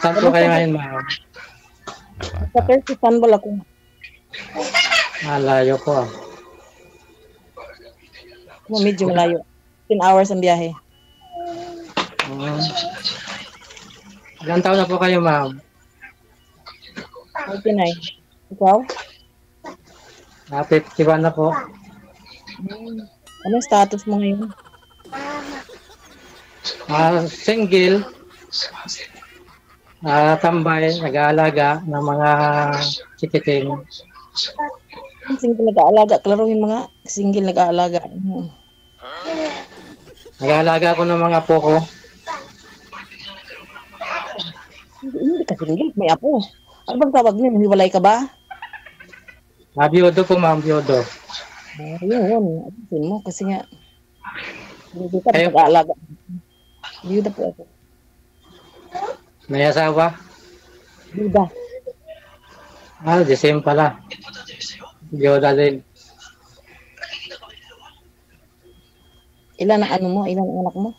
Saan po kayo ngayon, ma'am? Sa Turkey, Istanbul ako. Malayo po. Medyo malayo. 10 hours ang biyahe. Ilang taon na po kayo, ma'am? 49. Ikaw? 51 na po. Anong status mo ngayon? Single. Tambay, nag-aalaga ng mga chikiting. Single nag-aalaga. Klaruhin mga single nag-aalaga. Nag-aalaga ako ng mga apo ko. Hindi ka single. May apo. Ano bang tawag niyo? Hiwalay ka ba? Biyudo po, ma'am, biyudo. Yun. Abusin mo kasi nga. Hindi ka nag-aalaga. Biyuda po ako. May asawa? Biyuda. The same pala. Biyuda din. Ilan ang ano mo? Ilan ang anak mo?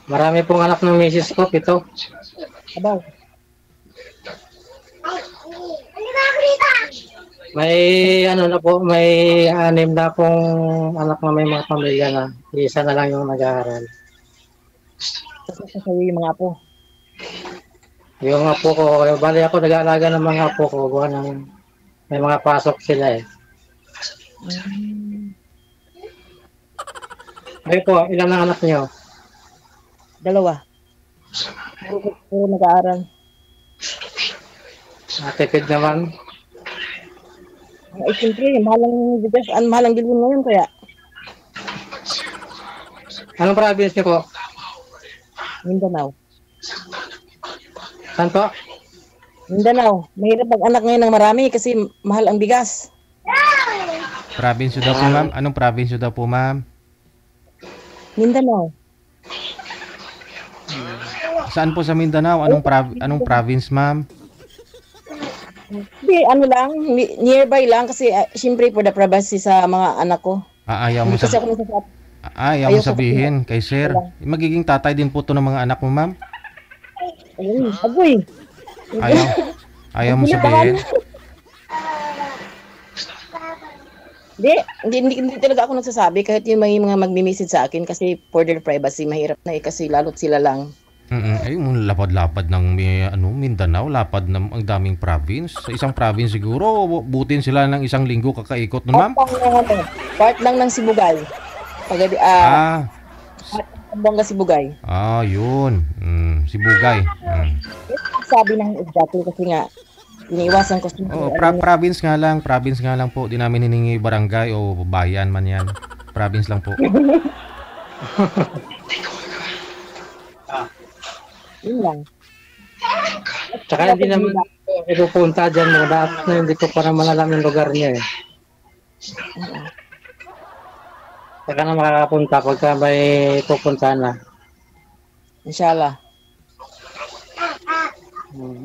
Marami pong anak ng misis ko, 7. Abaw. May na po, may 6 na pong anak na may mga pamilya na. Isa na lang yung nag-aaral. Sasasawi yung mga apo. Yung apo ko, bali ako nag-aalaga ng mga apo ko. May mga pasok sila eh. Ay po, ilan ang anak niyo? 2. Puro nag-aaral. Tipid naman. Ay, siyempre, mahalang bigas, mahalang bilhin ngayon kaya. Anong province niyo po? Mindanao. Saan po? Mindanao. Mahirap mag-anak ngayon ng marami kasi mahal ang bigas. Province daw po, ma'am? Anong province daw po, ma'am? Mindanao. Saan po sa Mindanao? Anong province, ma'am? Hindi, ano lang, nearby lang kasi siyempre for the privacy sa mga anak ko. Ayaw mo sabihin kay sir. Magiging tatay din po to ng mga anak mo, ma'am? Ayun, agoy. Ayaw mo sabihin? Hindi talaga ako nagsasabi kahit yung may mga magmi-message sa akin kasi for their privacy, mahirap na kasi lalo't sila lang. Ay, lapad-lapad ng Mindanao, lapad ng ang daming province. Sa isang province siguro, butin sila ng 1 linggo kakaikot nun, ma'am? Part lang ng Sibugay. Bongga Sibugay. Yun. Sibugay. Sabi ng exactly kasi nga, iniiwasan ko. Province nga lang po. Di namin hiningi barangay o bayan man yan. Province lang po. Yun lang. Tsaka hindi naman ipupunta dyan mo. Dapat na hindi ko para malalam yung lugar niya eh. Saka na makakapunta pagka may pupunta na. Inshallah.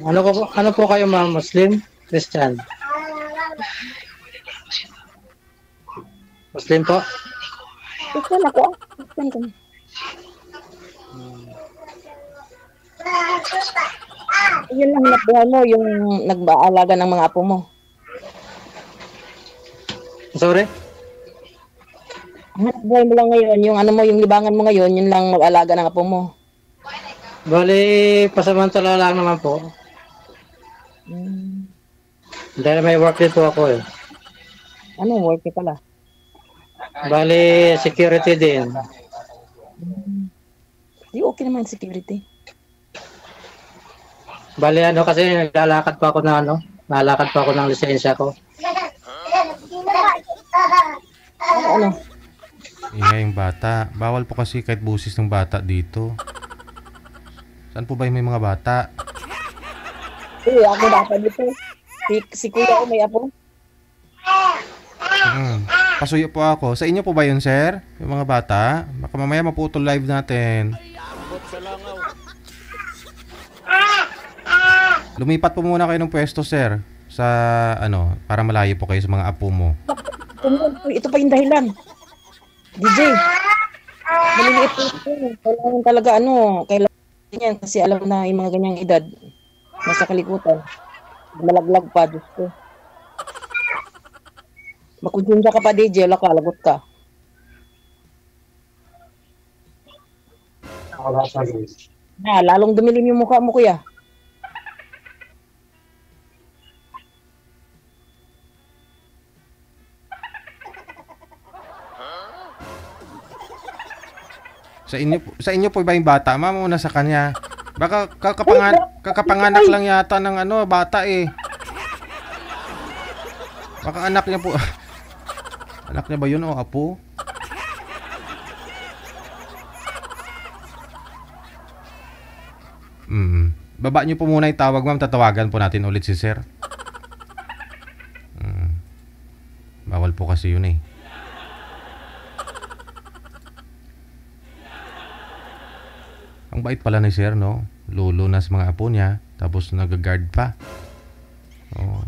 Ano po kayo, ma'am? Muslim? Christian? Muslim po? Christian ako. Christian ko. Yun lang nabuhay mo, yung nag-aalaga ng mga apo mo. Sorry? Hanap buhay mo lang ngayon, yung ano mo, yung libangan mo ngayon, yun lang mag-alaga ng apo mo. Bali, pasamantala lang naman po. Dahil may work din po ako eh. Anong work pala? Bali, security din. Di okay naman security. Bali, kasi naglalakad pa ako nalakad pa ako ng lisensya ko. Ano? Ingay yung bata. Bawal po kasi kahit busis ng bata dito. Saan po ba yung may mga bata? Ako bata dito. Si kuya ko may apo. Pasuyo po ako. Sa inyo po ba yun, sir? Yung mga bata? Baka mamaya maputol live natin. Lumipat po muna kayo ng pwesto, sir. Sa para malayo po kayo sa mga apo mo. Ito pa yung dahilan. DJ. Maliliit po ito. Kailangan talaga kailangan Ganyan, kasi alam na yung mga ganyang edad, nasa kalikutan, malaglag pa, Diyos ko. Makonsensya ka pa, DJ, wala ka, lagot ka. Wala sa guys. Lalong dumilim yung mukha mo, kuya. Sa inyo po ba yung bata? Ma'am, una sa kanya. Baka kakapanganak lang yata ng bata eh. Baka anak niya po. Anak niya ba yun o apo? Baba niyo po muna yung tawag, ma'am. Tatawagan po natin ulit si sir. Bawal po kasi yun eh. Ang bait pala ni sir, no? Lulunas mga apo niya. Tapos nag-guard pa. Oh.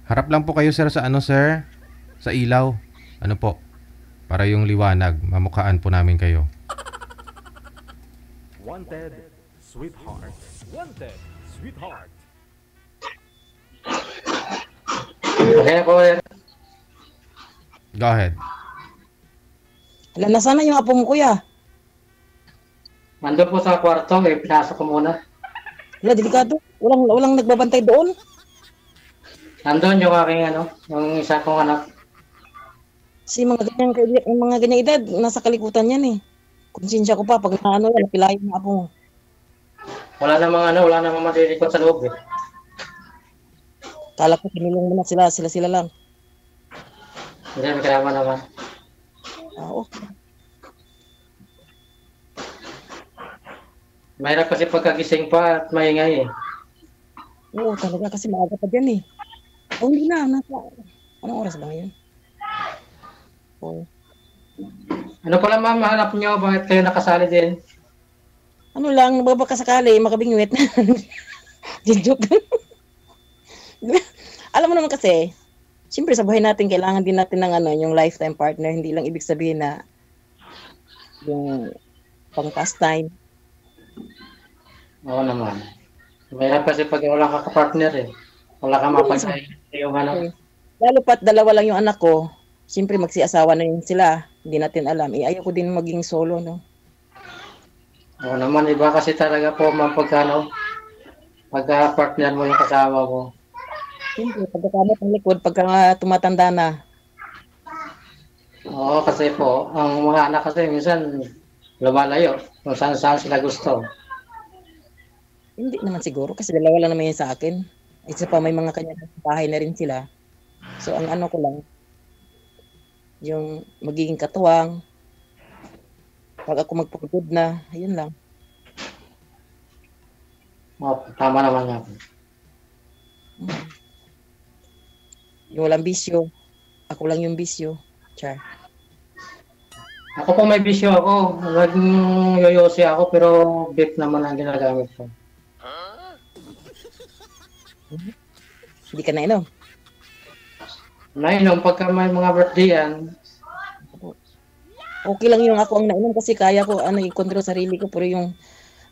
Harap lang po kayo, sir, sa sir? Sa ilaw. Ano po? Para yung liwanag. Mamukhaan po namin kayo. Wanted, sweetheart. Wanted, sweetheart. Okay po, sir. Go ahead. Alam na sana yung apo mo, kuya. Nandun po sa kwarto, pinasok ko muna. Wala, delikado. Walang nagbabantay doon. Nandun yung aking yung isa kong anak. Kasi yung mga ganyang edad, nasa kalikutan yan eh. Konsensya ko pa, pag napilayan yung apo mo. Wala namang matilikot sa loob eh. Kala ko kinulong mo na sila lang. Hindi, may kailangan naman. Okay. Mahirap kasi pagkagising pa at maingay eh. Oo, talaga kasi maaga pa dyan eh. Hindi na. Anong oras ba ngayon? Oh. Ano pala ma'am, hanap niyo? Bakit kayo nakasali din? Ano lang, baka sakali, makabingwit. Joke. Alam mo naman kasi, siyempre sa buhay natin, kailangan din natin ng yung lifetime partner. Hindi lang ibig sabihin na yung pang pastime. Oo naman. Mahirap kasi pag wala ka ka-partner eh. Wala ka mapagsahin yung Okay. Lalo pat dalawa lang yung anak ko, siyempre magsiasawa na yun sila. Hindi natin alam. Ayaw ko din maging solo, no? Oo naman, iba kasi talaga po ma'am pagka-partner mo yung kasama mo. Siyempre, pagkakamot ng likod, pagka tumatanda na. Oo, kasi po, ang mga anak kasi minsan lumalayo kung saan sila gusto. Hindi naman siguro, kasi dalawa lang naman yun sa akin. Isa pa may mga kanya bahay na rin sila. So, ang ko lang, yung magiging katuwang, pag ako magpagod na, ayun lang. Oo, tama naman nga. Yung walang bisyo, ako lang yung bisyo. Char. Ako po may bisyo ako. Naging yoyosi ako pero vape naman ang ginagamit ko. Hindi ka nainom. Nainom pagka may mga birthday yan. Okay lang yung ako ang nainom kasi kaya ko i-control sarili ko, pero yung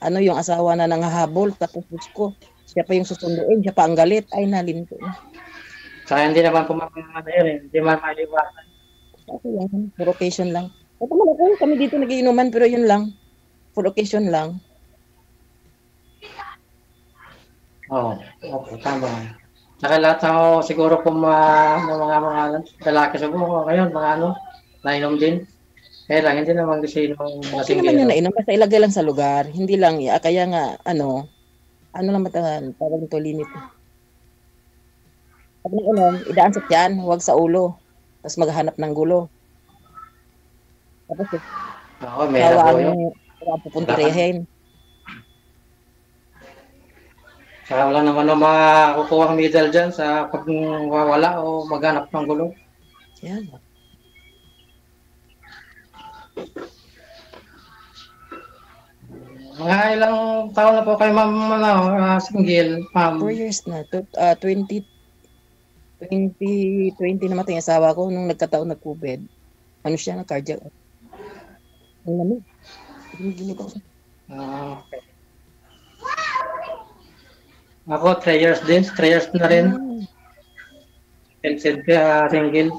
yung asawa na nanghahabol, tapos ko, siya pa yung susunduin, siya pa ang galit, ay nalinto. Kaya hindi naman pumapangano yun eh. Hindi man maliwasan. Okay lang, for occasion lang. Ito man ako, kami dito nagiinuman, pero yun lang, for occasion lang. Oo, okay, tama. Saka lahat ako siguro po mga lalaki siguro ngayon, mga nainom din. Kaya lang, hindi naman kasi nung Okay naman yung nainom, basta ilagay lang sa lugar. Hindi lang, kaya nga, ano lang matagal, tawag nito limit. Pag nainom, idaan sa tiyan, huwag sa ulo. Tapos maghanap ng gulo. Tapos, Oo, may po yun. Ang pupuntirehin. Saka wala naman makukuha ang middle dyan sa pag wawala o maghanap ng gulo. Yan. Mga ilang taon na po kayo ma'am, single, ma'am? 4 years na. 2020 namatay yung asawa ko nung nagkataon na COVID. Ano siya, na cardiac. Ang lamig. Giniginip ako. Okay. Ako, 3 years din. 3 years na rin. Single.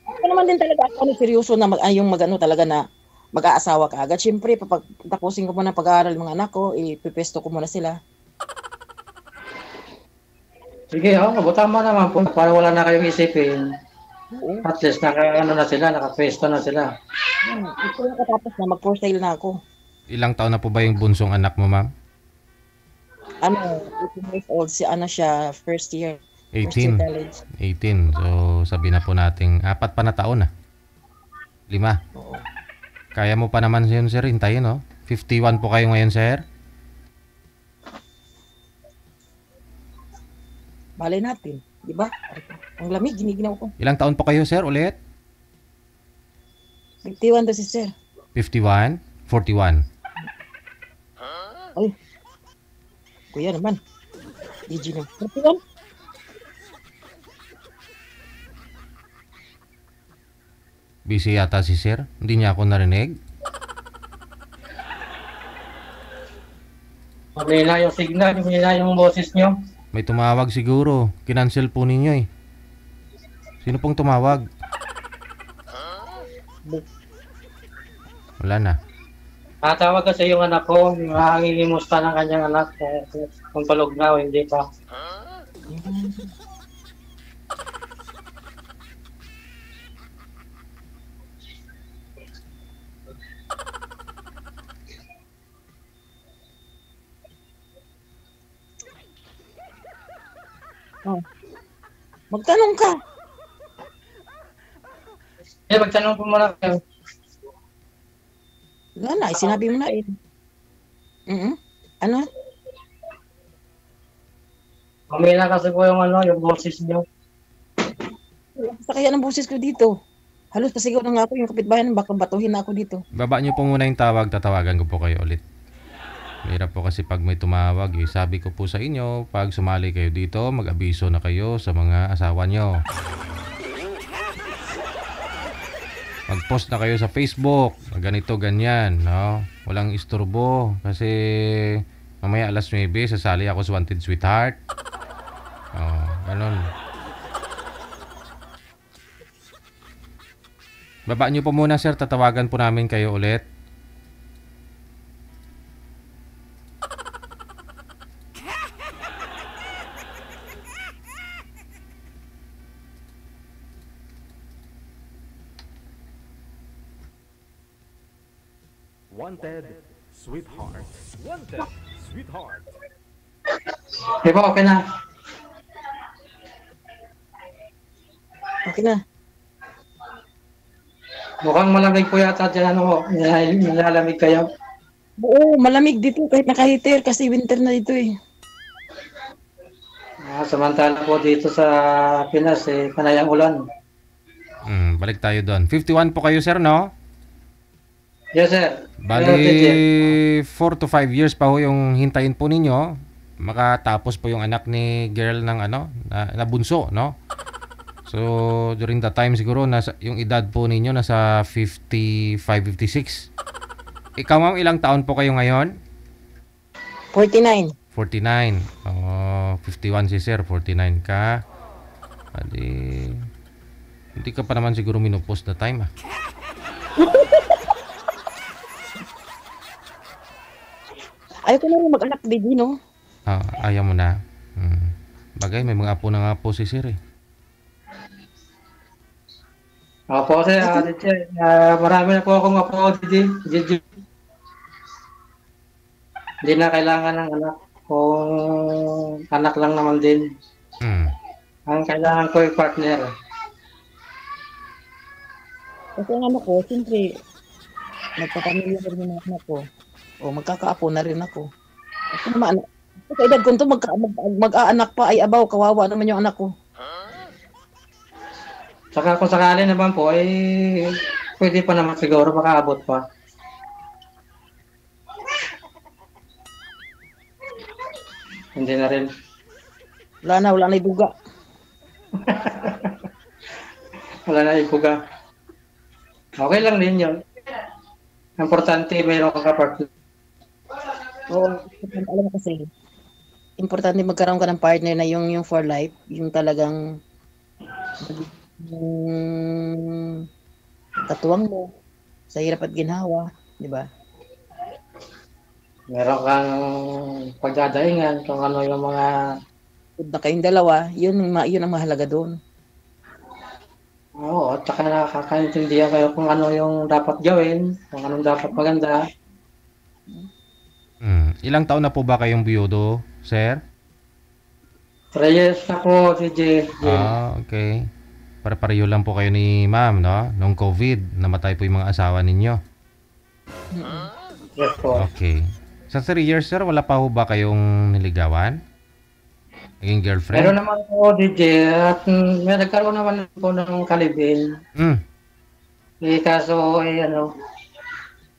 Ako naman din talaga ako seryoso na yung magano talaga na mag-aasawa ka agad. Siyempre, tapusin ko muna pag-aaral ng mga anak ko, ipipesto ko muna sila. Sige, tama naman po. Para wala na kayong isipin. Oo. At least nakapwesto na sila. Ito na katapos na mag-for sale na ako. Ilang taon na po ba yung bunsong anak mo, ma'am? 18 years old. Siya, first year. First 18. year college. 18. So, sabi na po nating 4 pa na taon na. 5. Oo. Kaya mo pa naman yun, sir, hintayin, no? 51 po kayo ngayon, sir. Balay natin. Di ba? Ang lamig, giniginaw ko. Ilang taon po kayo, sir, ulit? 51 to si sir. 51? 41? Ay. Kuya naman. DG na. 41? Busy yata si sir. Hindi niya ako narinig. Humina yung signal, humina yung boses nyo. May tumawag siguro. Kinancel po ninyo eh. Sino pong tumawag? Wala na. Tawag kasi yung anak ko, nangingimusta ng kanyang anak. Kung palog na o hindi pa. Oh. Magtanong ka. Magtanong po muna kayo. Wala na, sinabi mo na eh. Ano? Humina kasi po yung boses nyo. Sa kaya ng boses ko dito. Halos pasigaw na nga ako yung kapitbahay, baka batuhin na ako dito. Baba niyo po muna yung tawag. Tatawagan ko po kayo ulit. Mahirap po kasi pag may tumawag. Eh. Sabi ko po sa inyo, pag sumali kayo dito, mag-abiso na kayo sa mga asawa nyo. Mag-post na kayo sa Facebook. Ganito, ganyan. No? Walang isturbo. Kasi mamaya alas 9, sasali ako sa Wanted Sweetheart. Ganun. Baba nyo po muna, sir. Tatawagan po namin kayo ulit. Wanted Sweetheart. Wanted Sweetheart. Di ba, okay na? Okay na. Mukhang malamig po yata dyan, nilalamig kayo. Oo, malamig dito kahit naka-heater kasi winter na dito eh. Samantala po dito sa Pinas, panayang ulan. Balik tayo doon. 51 po kayo, sir, no? Yes, sir. Bali, 4 to 5 years pa ho yung hintayin po ninyo. Makatapos po yung anak ni girl ng na bunso, no? So, during that time siguro, yung edad po ninyo nasa 55, 56. Ikaw, ma'am, ilang taon po kayo ngayon? 49. 49. 51 si sir, 49 ka. Bali, hindi ka pa naman siguro minupos na time, ah. Ayaw ko na rin mag-anak, baby, no? Ayaw mo na. Bagay, may mga apo na nga po si sir, eh. Opo, sir. Marami na po akong apo, Gigi. Hindi na kailangan ng anak. Kung anak lang naman din. Ang kailangan ko ay partner. Kasi ang anak ko, siyempre, nagpapamilya na rin yung anak ko. O magkakaapo na rin ako. Kasi naman, sa edad ko ito, mag-aanak pa, ay abaw, kawawa naman yung anak ko. Saka kung sakali naman po, pwede pa naman siguro makaabot pa. Hindi na rin. Wala na iduga. Wala na ipuga. Okay lang din yun. Importante, mayroon kang kapartner. Oo, alam mo kasi, importante magkaroon ka ng partner na yung for life, yung talagang yung katuwang mo sa hirap at ginhawa, di ba? Meron kang pagdadahingan kung ano yung mga Kung na kayong dalawa, yun ang mahalaga doon. oo, at saka nakakaintindihan kayo kung ano yung dapat gawin, kung anong dapat maganda. Ilang taon na po ba kayong biyudo, sir? 3 years na po, DJ. Okay. Pare-pareho lang po kayo ni ma'am, no? Nung COVID, namatay po yung mga asawa ninyo. Yes po. Okay. Sa 3 years, sir, wala pa ho ba kayong niligawan? Naging Meron girlfriend? naman po, DJ, at may nagkaroon naman po ng kalibin. Mm. Kaso,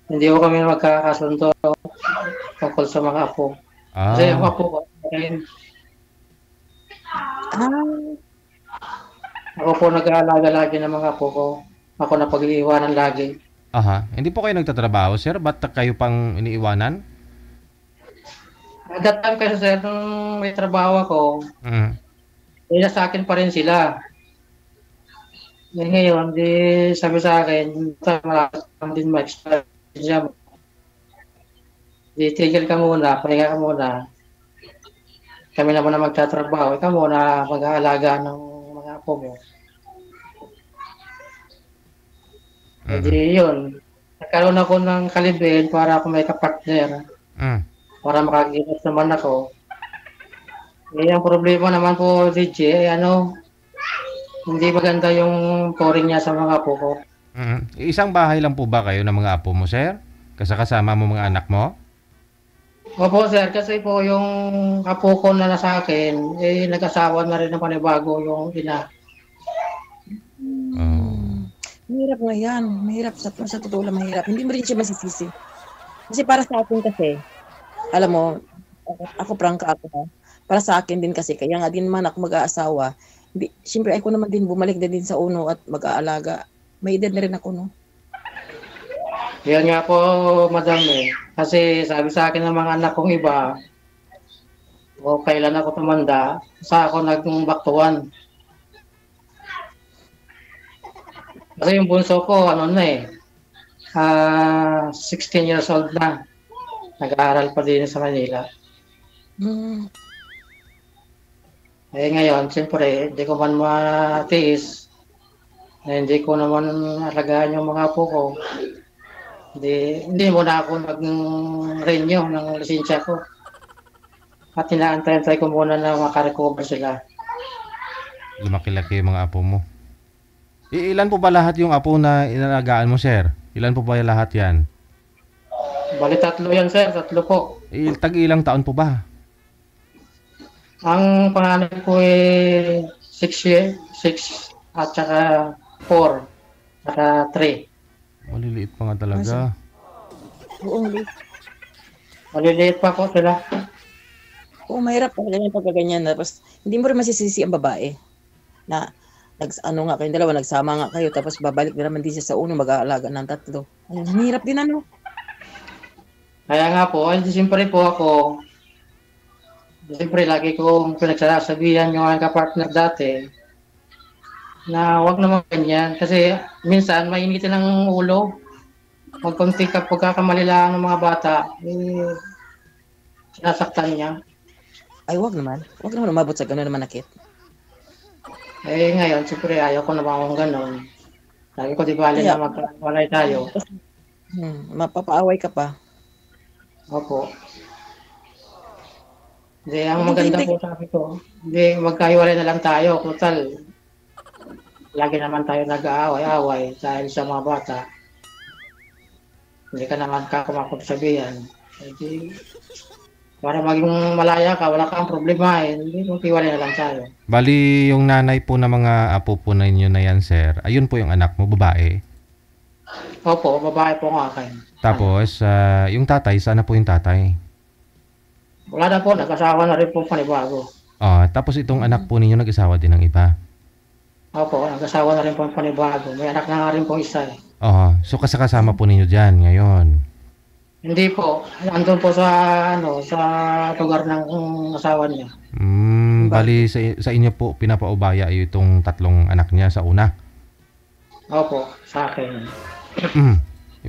hindi ko kami magkakasundo tungkol sa mga apo. Kasi yung Ah, apo ko, Ah, ako po nag-aalaga lagi ng mga apo ko. Ako na pag-iiwanan lagi. aha. Hindi po kayo nagtatrabaho, sir? Ba't kayo pang iniiwanan? At that time kasi sir, nung may trabaho ako, Mm. sa akin pa rin sila. Ngayon, di sabi sa akin, malakas din ma-experience mo. Di tigil ka muna, pahinga ka muna. Kami naman na magtatrabaho, ikaw muna mag-aalaga ng mga apo mo. Di yun. Nagkaroon ako ng kalibin para ako may kapartner, Mm. para makagilas naman ako. Ang problema naman po, DJ, hindi maganda yung touring niya sa mga apo ko. Isang bahay lang po ba kayo ng mga apo mo, sir? Kasama mo mga anak mo? Opo, sir, kasi po yung apo ko na nasa akin, nag-asawa na rin ng panibago yung ina. Oh. mahirap nga yan. Mahirap. Sa totoo lang mahirap. Hindi mo rin siya masisisi. Kasi para sa akin kasi, alam mo, ako prangka ako ha. Para sa akin din kasi, kaya nga din man ako mag-aasawa, siyempre ako naman din bumalik na din sa uno at mag-aalaga. May edad na rin ako, no? Yan nga po, madam Kasi sabi sa akin ng mga anak kong iba, o kailan ako tumanda, sa ako nag-baktuan. Kasi yung bunso ko, 16 years old na. Nag-aaral pa din sa Manila. Hmm. Ngayon, siyempre, hindi ko man matiis. Hindi ko naman alagaan yung mga apo ko. Hindi muna ako nag-renew ng lisensya ko. At inaantay ko muna na makarecover sila. Lumaki-laki yung mga apo mo. Ilan po ba lahat yung apo na inalagaan mo, sir? Ilan po ba lahat yan? Bali 3 yan, sir. 3 po. Tag-ilang taon po ba? Ang panganay ko 6 at saka 4 saka 3. Maliliit pa nga talaga. Oo, Lee. Maliliit pa po sila. Oo, mahirap talaga yung pagkaganyan. Tapos, hindi mo rin masisisi ang babae. Na, kayong dalawa, nagsama nga kayo, tapos babalik na naman din siya sa uno, mag-aalaga ng 3. Ang hirap din, ano? Kaya nga po, siyempre po ako, siyempre lagi kong pinagsasabihan yung aking kapartner dati na wag naman ganyan kasi minsan mainitin ang ulo. Pag konti ka pagkakamali lang ng mga bata, sinasaktan niya. Ay, wag naman. Wag naman umabot sa gano'n naman nakit. Ngayon, siyempre ayaw ko naman akong gano'n. Lagi ko di bali na magkawalay tayo. Mapapaaway ka pa. Opo. Ang maganda po sabi ko, magkahiwalay na lang tayo. Total, lagi naman tayo nag-aaway-away dahil sa mga bata. Hindi ka naman kakumapagsabihan. Para maging malaya ka, wala kang problema hindi maghiwalay na lang tayo. Bali, yung nanay po ng mga apo po na inyo na yan, sir, ayun po yung anak mo, babae. Opo, babae po nga akin. Tapos, yung tatay, sana po yung tatay? Wala na po, nag-asawa na rin po panibago. Tapos itong anak po ninyo nag-asawa din ng iba. Opo, nag-asawa na rin po panibago. May anak na nga rin po isa So kasama po ninyo diyan ngayon. Hindi po. Andun po sa, sa lugar ng asawa niya. Bali sa inyo po pinapaubaya itong tatlong anak niya sa una. Opo, sa akin.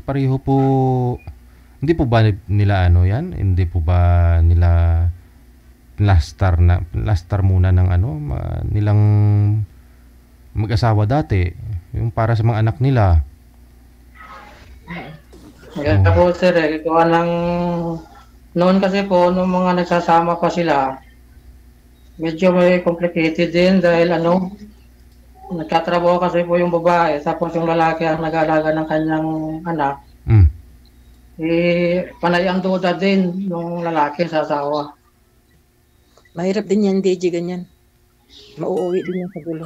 Pareho po. Hindi po ba nila yan? Hindi po ba nila lastar muna ng nilang mag-asawa dati, yung para sa mga anak nila. Ganda po sir, gawa ng noon kasi po, nung mga nagsasama pa sila, medyo may complicated din dahil nagtatrabaho kasi po yung babae, tapos yung lalaki ang nag-aalaga ng kanyang anak. Panay ang duda din ng lalaki sa asawa. Mahirap din yan, DJ, ganyan. Mauuwi din yan sa gulo.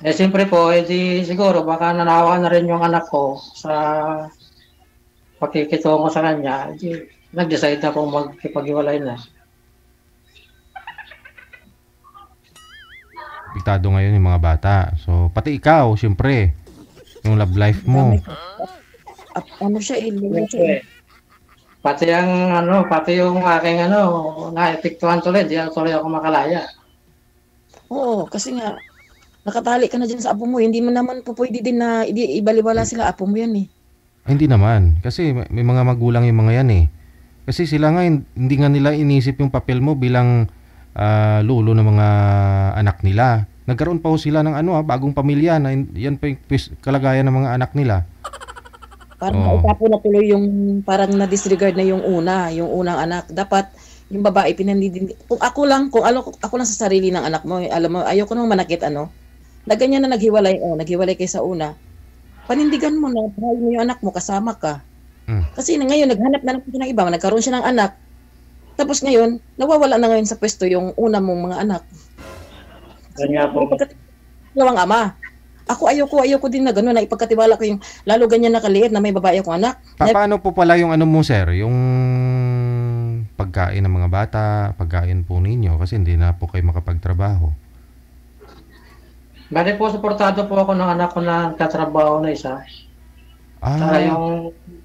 Siyempre po, siguro baka nanawa na rin yung anak ko sa pakikitungo sa kanya. Nag-decide na kung magkipag-iwalay na. Piktado ngayon yung mga bata. So, pati ikaw, siyempre, yung love life mo. Pati yung aking naepektuhan tuloy, di tuloy ako makalaya. Oo, kasi nga, nakatali ka na dyan sa apo mo, hindi mo naman po pwede din na ibaliwala sila, apo mo yan eh. Hindi naman, kasi may mga magulang yung mga yan eh. Kasi sila nga, hindi nga nila inisip yung papel mo bilang lolo ng mga anak nila. Nagkaroon pa ho sila ng bagong pamilya na yan pa yung kalagayan ng mga anak nila. Parang naitapo na tuloy yung parang na-disregard na yung unang anak. Dapat yung babae pinandidinig. Kung ako lang sa sarili ng anak mo, alam mo, ayoko nang manakit na ganyan na naghiwalay kay sa una. Panindigan mo na, buhay mo yung anak mo, kasama ka. Kasi ngayon, naghanap na lang ng iba, nagkaroon siya ng anak. Tapos ngayon, nawawala na ngayon sa pwesto yung una mong mga anak. Ganyan po. Lawang ama. Ako ayoko din na gano'n, na ipagkatiwala ko yung lalo ganyan nakaliit na may babae akong anak. Paano po pala yung mo sir? Yung pagkain ng mga bata, pagkain po ninyo kasi hindi na po kayo makapagtrabaho. Bali po, suportado po ako ng anak ko na nagtatrabaho na isa.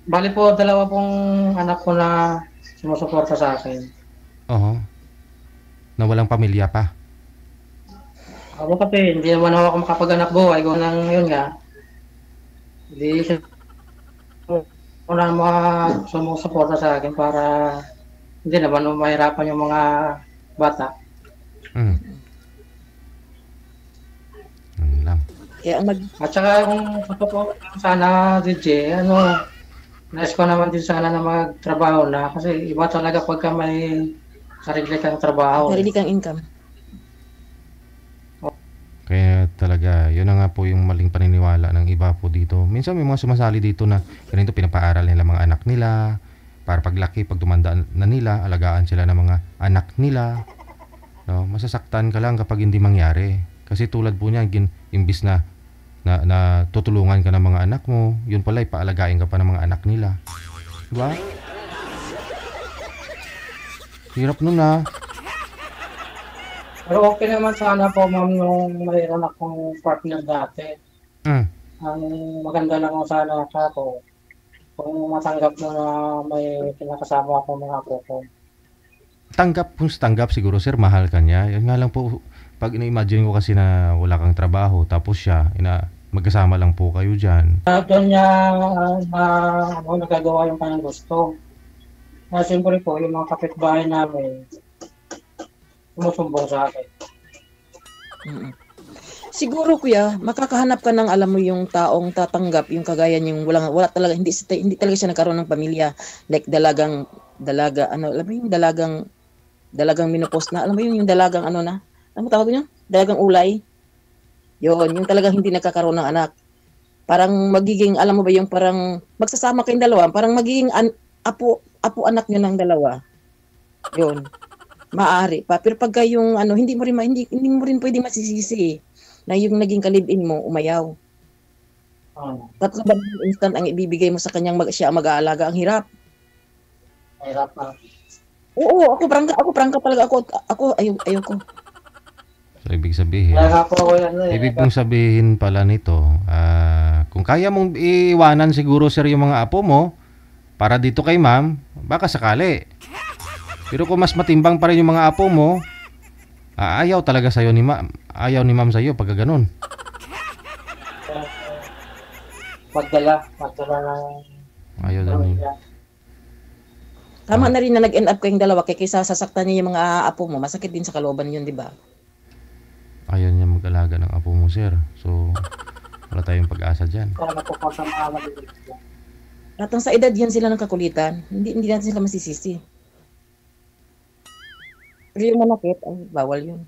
Bali po, dalawa pong anak ko na sumusuporta sa akin. Na walang pamilya pa. Ako kasi, hindi naman ako makapag-anak buhay. Kung nang yun nga, hindi siya wala mga sumusuporta sa akin para hindi naman mahirapan yung mga bata. Lang. At saka kung sana DJ, nais ko naman din sana na magtrabaho na kasi iba talaga pagka may sarili kang trabaho. Sarili kang income. Kaya talaga, yun na nga po yung maling paniniwala ng iba po dito. Minsan may mga sumasali dito na ganito pinapaaral nila mga anak nila para paglaki, pag tumanda na nila, alagaan sila ng mga anak nila. No, masasaktan ka lang kapag hindi mangyari. Kasi tulad po niya, imbis na tutulungan ka ng mga anak mo, yun pala ipaalagain ka pa ng mga anak nila. Diba? Hirap nun Pero okay naman sana po, ma'am, yung mayroon akong partner dati. Ang maganda lang sana ako kung matanggap mo na may pinakasama ako mga apo ko. Tanggap siguro sir, mahal ka niya. Yan nga lang po, pag ina-imagine ko kasi na wala kang trabaho, tapos siya, magkasama lang po kayo dyan. Doon niya nagagawa yung kanyang gusto. Siyempre po, yung mga kapitbahay namin, sumusumbong sa akin. Siguro kuya, makakahanap ka ng alam mo yung taong tatanggap yung kagaya niyang wala talaga hindi talaga siya nagkaroon ng pamilya, like dalagang menopause na, alam mo yung dalagang ano mo tawag niyo? Dalagang ulay. Yon, yung talagang hindi nagkakaroon ng anak. Parang magiging alam mo ba yung parang magsasama kayong dalawa, parang magiging apo anak niyo ng dalawa. Yon. Maaari pa. Pero pagka yung hindi mo rin pwedeng masisisi na yung naging kalibin mo umayaw. Tatlo ba instant ang ibibigay mo sa kanyang siya mag-aalaga, ang hirap. Hirap pa. Oo, ako prangka talaga ako ayoko. So ibig sabihin, Kaya po ako ibig mong sabihin pala nito, kung Kung kaya mong iwanan siguro sir yung mga apo mo para dito kay ma'am, baka sakali. Pero kung mas matimbang pa rin yung mga apo mo, ayaw talaga sa'yo ni ma'am. Ayaw ni ma'am sa'yo pagka ganun. Magdala ng Ayaw na niya. Tama na rin na nag-end up kayong dalawa kaysa sasaktan niya yung mga apo mo. Masakit din sa kalooban yun, di ba? Ayaw niya mag-alaga ng apo mo, sir. So, wala tayong pag-asa dyan. para napupunta mga maliliit. At sa edad yan sila ng kakulitan, hindi natin sila masisisi. Pero yung manakit, ay bawal yun.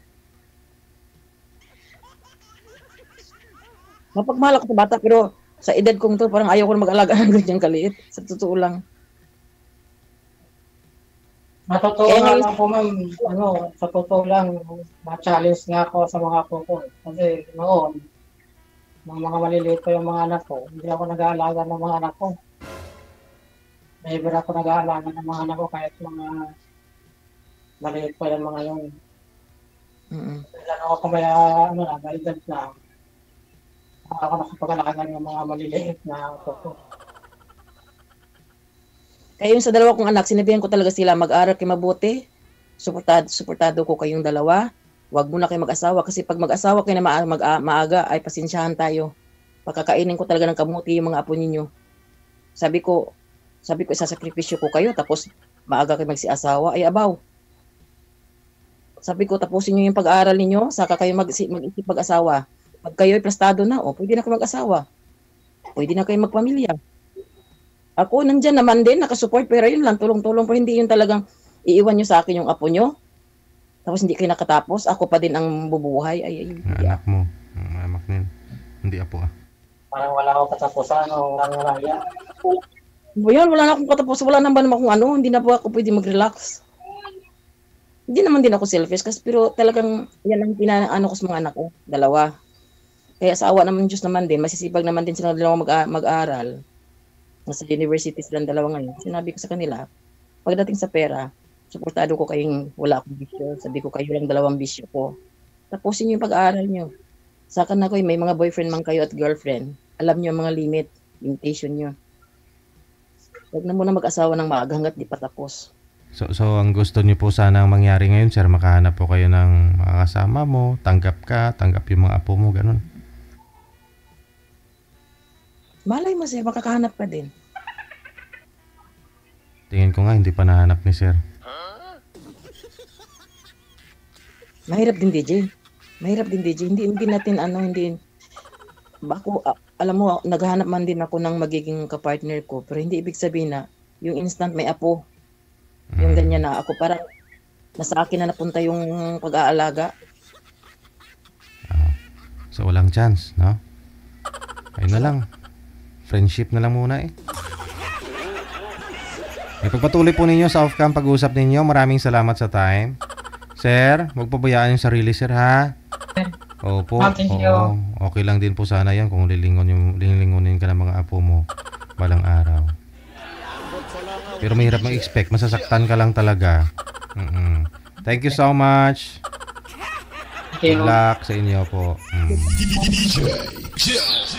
Mapagmahal ako sa bata, pero sa edad kong to, parang ayaw ko na mag-alaga ng ganyan kaliit. Sa totoo lang. Matotoo Kaya nga ngayon- lang po ma'am, sa totoo lang, ma-challenge nga ako sa mga apo ko. Kasi noon, nung mga maliliit pa yung mga anak ko, hindi ako nag-aalaga ng mga anak ko. Never ako nag-aalaga ng mga anak ko kahit mga maliit pa yung mga yun. Mm-mm. Lalo ako may, may edad na, ako nakapag-alaga ng mga maliliit na apo ko. Kaya yung sa dalawa kong anak, sinabihan ko talaga sila, mag-aral kayo mabuti. Suportado ko kayong dalawa. Huwag muna kayo mag-asawa kasi pag mag-asawa kayo na maaga, ay pasensyahan tayo. Pagkakainin ko talaga ng kamuti yung mga apo ninyo. Sabi ko, isasakripisyo ko kayo, tapos maaga kayo magsi-asawa, ay abaw. Sabi ko, tapusin nyo yung pag-aaral ninyo, saka kayo mag-isip mag-asawa. Pag kayo ay plastado na, pwede na kayo mag-asawa. Pwede na kayo magpamilya. Ako, nandyan naman din, nakasupport, pero yun lang, tulong-tulong po, hindi yun talagang iiwan nyo sa akin yung apo nyo. Tapos hindi kayo nakatapos, ako pa din ang bubuhay. Ay, Ang anak mo, ang anak niya. Hindi apo Parang wala akong katapusan o wala yan. Yun, wala na akong katapusan, wala naman kung ano, hindi na po ako pwede mag-relax. Hindi naman din ako selfish, kasi pero talagang yan ang pinaano ko sa mga anak ko, dalawa. Kaya sa awa naman Diyos naman din, masisipag naman din sila dalawa mag-aaral. Nasa university silang dalawa ngayon. Sinabi ko sa kanila, pagdating sa pera, suportado ko kayong wala akong bisyo. Sabi ko kayo lang dalawang bisyo ko. Tapusin niyo yung pag-aaral niyo. Saka na ko, may mga boyfriend man kayo at girlfriend. Alam niyo ang mga limitation niyo. Huwag na muna mag-asawa ng maaga hanggat di pa tapos. So ang gusto niyo po sana ang mangyari ngayon, sir, makahanap po kayo ng mga kasama mo, tanggap yung mga apo mo, ganun. Malay mo siya, makakahanap ka din. Tingin ko nga, hindi pa nahanap ni sir. Mahirap din, DJ. Hindi natin, alam mo, naghahanap man din ako ng magiging kapartner ko, pero hindi ibig sabihin na, yung instant may apo, yung ganyan na ako, parang, nasa akin na napunta yung pag-aalaga. So walang chance, no? Ayun na lang. Friendship na lang muna eh. Ipagpatuloy po ninyo sa off-cam pag-usap ninyo. Maraming salamat sa time. Sir, huwag pabayaan yung sarili, sir, ha? Opo. Thank you. Oo. Okay lang din po sana yan kung lilingonin ka ng mga apo mo balang araw. Pero mahirap mag-expect. Masasaktan ka lang talaga. Thank you so much. Okay, Good luck sa inyo po. DJ Jazz.